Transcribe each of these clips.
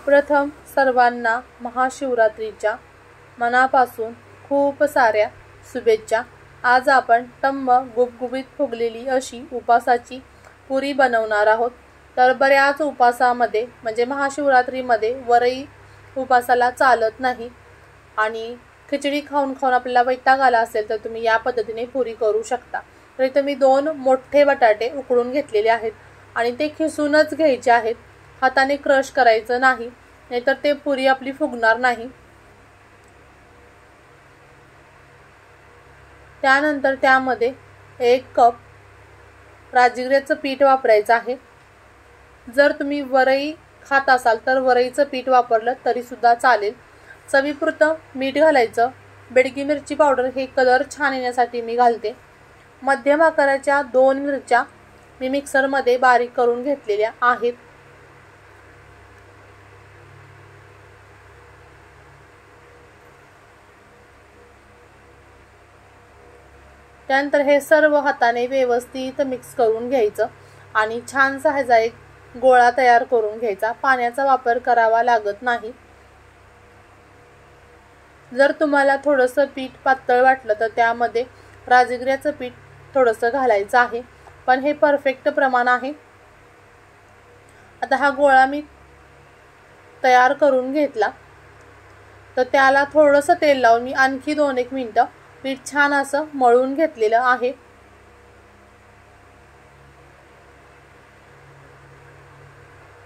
प्रथम सर्वांना महाशिवरात्रीच्या मनापासून खूप साऱ्या शुभेच्छा। आज आपण टम्म गुबगुबीत फुगलेली अशी उपासाची पुरी बनवणार आहोत। तर बऱ्याच उपासामध्ये म्हणजे महाशिवरात्रीमध्ये वरई उपासाला चालत नाही आणि खिचडी खाऊन खाऊन आपल्याला वैताग आला असेल तर तुम्ही या पद्धतीने पुरी करू शकता। तर इथे मी 2 मोठे बटाटे उकडून घेतलेले आहेत आणि ते खिसूनच घ्यायचे आहेत, हाताने क्रश करायचं नाही, नाहीतर ते पुरी आपली फुगणार नाही। त्यानंतर त्यामध्ये 1 कप राजगिऱ्याचं पीठ वापरायचं आहे। जर तुम्ही वरई खात असाल तर वरईचं पीठ वापरलं तरी सुद्धा चालेल। चवीपुरतं मीठ घालायचं। बेडगी मिरची पावडर हे कलर छान येण्यासाठी मी घालते। मध्यम आकाराच्या 2 मिरच्या मी मिक्सरमध्ये बारीक करून घेतलेल्या आहेत। त्यानंतर हे सर्व हाताने व्यवस्थित मिक्स करून घ्यायचं आणि छानसा ह्याचा एक गोळा तयार करून घ्यायचा। पाण्याचा वापर करावा लागत नाही। जर तुम्हाला थोडंसं पीठ पातळ वाटलं तर त्यामध्ये राजगिऱ्याचं पीठ थोडंसं घालायचं आहे, पण हे परफेक्ट प्रमाण आहे। आता हा गोळा मी तयार करून घेतला तर त्याला थोडंसं तेल लावून मी आणखी 2-1 मिनिटं पीठ छान असं मळून घेतलेलं आहे।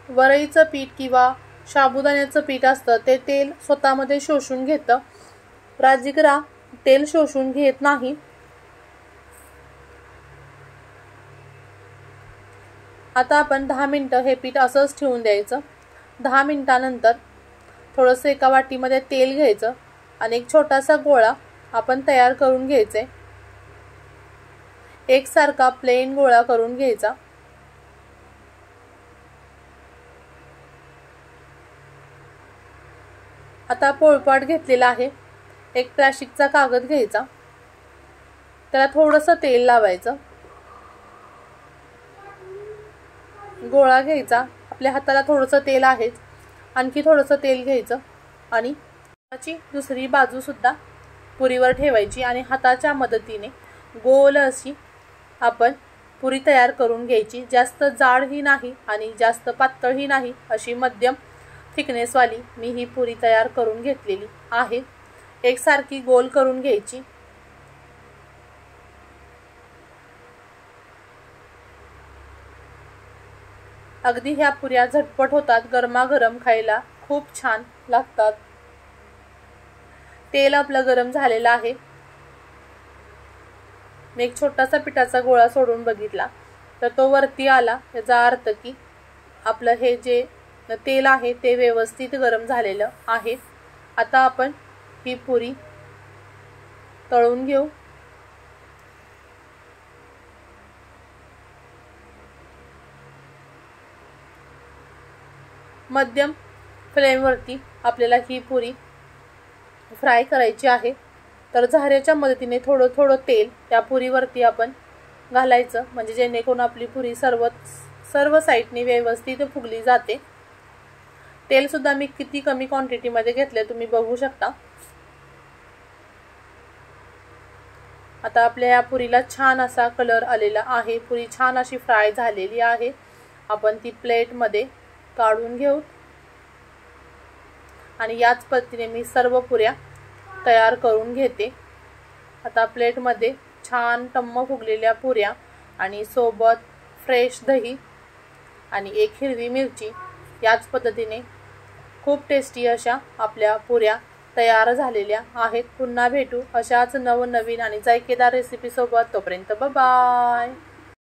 वरईचं पीठ किंवा साबुदाण्याचं पीठ असतं ते तेल स्वतःमध्ये शोषून घेतं, राजगिरा तेल शोषून घेत नाही। आता आपण 10 मिनिटं हे पीठ असंच ठेवून द्यायचं। 10 मिनिटानंतर थोडंसं एका वाटीमध्ये तेल घ्यायचं आणि एक छोटासा गोळा आपण तयार करून घ्यायचे। एकसारखा प्लेन गोळा करून घ्यायचा। आता पोळपाट घेतलेला आहे। एक प्लास्टिकचा कागद घ्यायचा, त्याला थोडंसं तेल लावायचं, गोळा घ्यायचा। आपल्या हाताला थोडंसं तेल आहे, आणखी थोडंसं तेल घ्यायचं आणि त्याची दुसरी बाजू सुद्धा पुरीवर ठेवायची आणि हाताच्या मदतीने गोल अशी आपण पुरी तयार करून घ्यायची। जास्त जाडही नाही आणि जास्त पातळही नाही, अशी मध्यम थिकनेसवाली मी ही पुरी तयार करून घेतलेली आहे। एकसारखी गोल करून घ्यायची। अगदी ह्या पुऱ्या झटपट होतात, गरमागरम खायला खूप छान लागतात। तेल आपलं गरम झालेलं आहे। मी एक छोटासा पिठाचा गोळा सोडून बघितला तर तो वरती आला, याचा अर्थ की आपलं हे जे तेल आहे ते व्यवस्थित गरम झालेलं आहे। आता आपण ही पुरी तळून घेऊ। मध्यम फ्लेमवरती आपल्याला ही पुरी फ्राय करायची आहे। तर झाऱ्याच्या मदतीने थोडं थोडं तेल त्या पुरीवरती आपण घालायचं, म्हणजे जेणेकरून आपली पुरी सर्व साईडने व्यवस्थित फुगली जाते। तेल सुद्धा मी किती कमी क्वांटिटीमध्ये घेतले तुम्ही बघू शकता। आता आपल्या या पुरीला छान असा कलर आलेला आहे, पुरी छान अशी फ्राय झालेली आहे। आपण ती प्लेटमध्ये काढून घेऊ आणि याच पद्धतीने मी सर्व पुऱ्या तयार करून घेते। आता प्लेटमध्ये छान टम्म फुगलेल्या पुऱ्या आणि सोबत फ्रेश दही आणि 1 हिरवी मिरची, याच पद्धतीने खूप टेस्टी अशा आपल्या पुऱ्या तयार झालेल्या आहेत। पुन्हा भेटू अशाच नवनवीन आणि जायकेदार रेसिपी सोबत। तोपर्यंत बाय बाय।